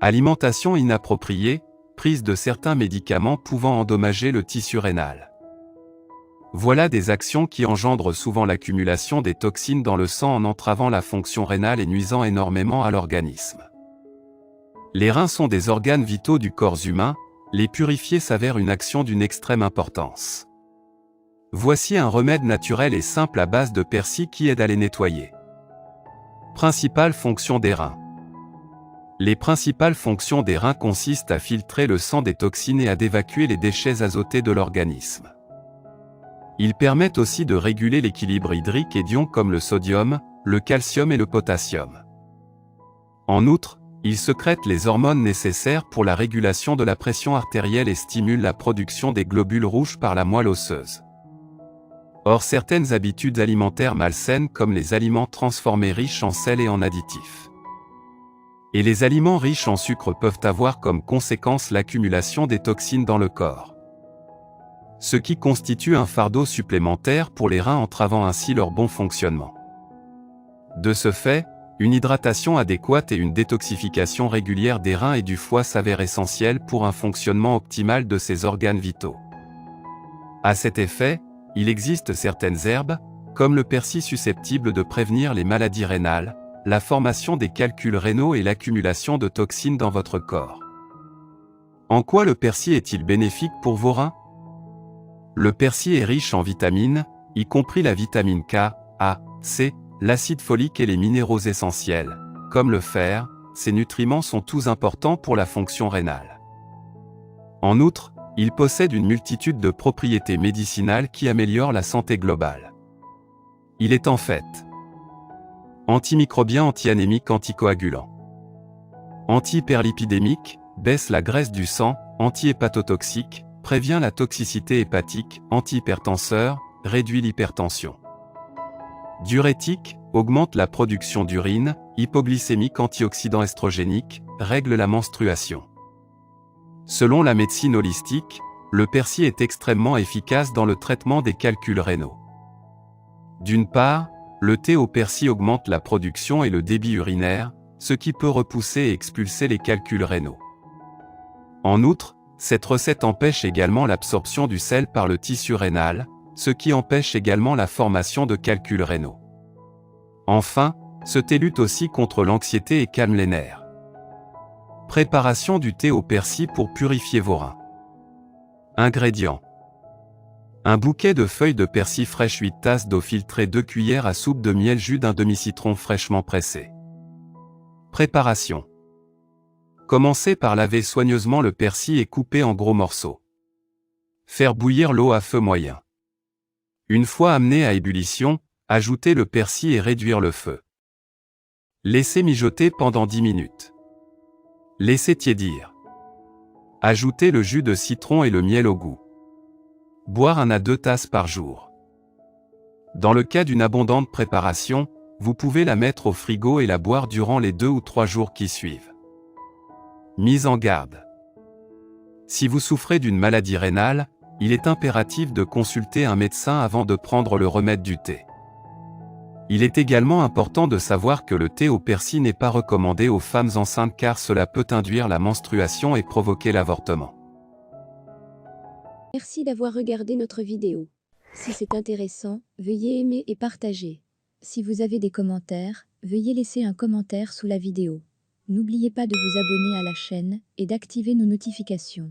Alimentation inappropriée, prise de certains médicaments pouvant endommager le tissu rénal. Voilà des actions qui engendrent souvent l'accumulation des toxines dans le sang en entravant la fonction rénale et nuisant énormément à l'organisme. Les reins sont des organes vitaux du corps humain, les purifier s'avère une action d'une extrême importance. Voici un remède naturel et simple à base de persil qui aide à les nettoyer. Principale fonction des reins. Les principales fonctions des reins consistent à filtrer le sang des toxines et à d'évacuer les déchets azotés de l'organisme. Ils permettent aussi de réguler l'équilibre hydrique et d'ions comme le sodium, le calcium et le potassium. En outre, ils sécrètent les hormones nécessaires pour la régulation de la pression artérielle et stimulent la production des globules rouges par la moelle osseuse. Or certaines habitudes alimentaires malsaines comme les aliments transformés riches en sel et en additifs. Et les aliments riches en sucre peuvent avoir comme conséquence l'accumulation des toxines dans le corps. Ce qui constitue un fardeau supplémentaire pour les reins entravant ainsi leur bon fonctionnement. De ce fait, une hydratation adéquate et une détoxification régulière des reins et du foie s'avèrent essentielles pour un fonctionnement optimal de ces organes vitaux. À cet effet, il existe certaines herbes, comme le persil susceptibles de prévenir les maladies rénales, la formation des calculs rénaux et l'accumulation de toxines dans votre corps. En quoi le persil est-il bénéfique pour vos reins? Le persil est riche en vitamines, y compris la vitamine K, A, C, l'acide folique et les minéraux essentiels, comme le fer. Ces nutriments sont tous importants pour la fonction rénale. En outre, il possède une multitude de propriétés médicinales qui améliorent la santé globale. Il est en fait antimicrobien, anti-anémique, anticoagulant, anti-hyperlipidémique, baisse la graisse du sang, anti-hépatotoxique, prévient la toxicité hépatique, anti-hypertenseur, réduit l'hypertension. Diurétique, augmente la production d'urine, hypoglycémique, antioxydant estrogénique, règle la menstruation. Selon la médecine holistique, le persil est extrêmement efficace dans le traitement des calculs rénaux. D'une part, le thé au persil augmente la production et le débit urinaire, ce qui peut repousser et expulser les calculs rénaux. En outre, cette recette empêche également l'absorption du sel par le tissu rénal, ce qui empêche également la formation de calculs rénaux. Enfin, ce thé lutte aussi contre l'anxiété et calme les nerfs. Préparation du thé au persil pour purifier vos reins. Ingrédients. Un bouquet de feuilles de persil fraîches, 8 tasses d'eau filtrée, 2 cuillères à soupe de miel, jus d'un demi-citron fraîchement pressé. Préparation. Commencez par laver soigneusement le persil et couper en gros morceaux. Faire bouillir l'eau à feu moyen. Une fois amené à ébullition, ajoutez le persil et réduire le feu. Laissez mijoter pendant 10 minutes. Laissez tiédir. Ajoutez le jus de citron et le miel au goût. Boire 1 à 2 tasses par jour. Dans le cas d'une abondante préparation, vous pouvez la mettre au frigo et la boire durant les 2 ou 3 jours qui suivent. Mise en garde. Si vous souffrez d'une maladie rénale, il est impératif de consulter un médecin avant de prendre le remède du thé. Il est également important de savoir que le thé au persil n'est pas recommandé aux femmes enceintes car cela peut induire la menstruation et provoquer l'avortement. Merci d'avoir regardé notre vidéo. Si c'est intéressant, veuillez aimer et partager. Si vous avez des commentaires, veuillez laisser un commentaire sous la vidéo. N'oubliez pas de vous abonner à la chaîne et d'activer nos notifications.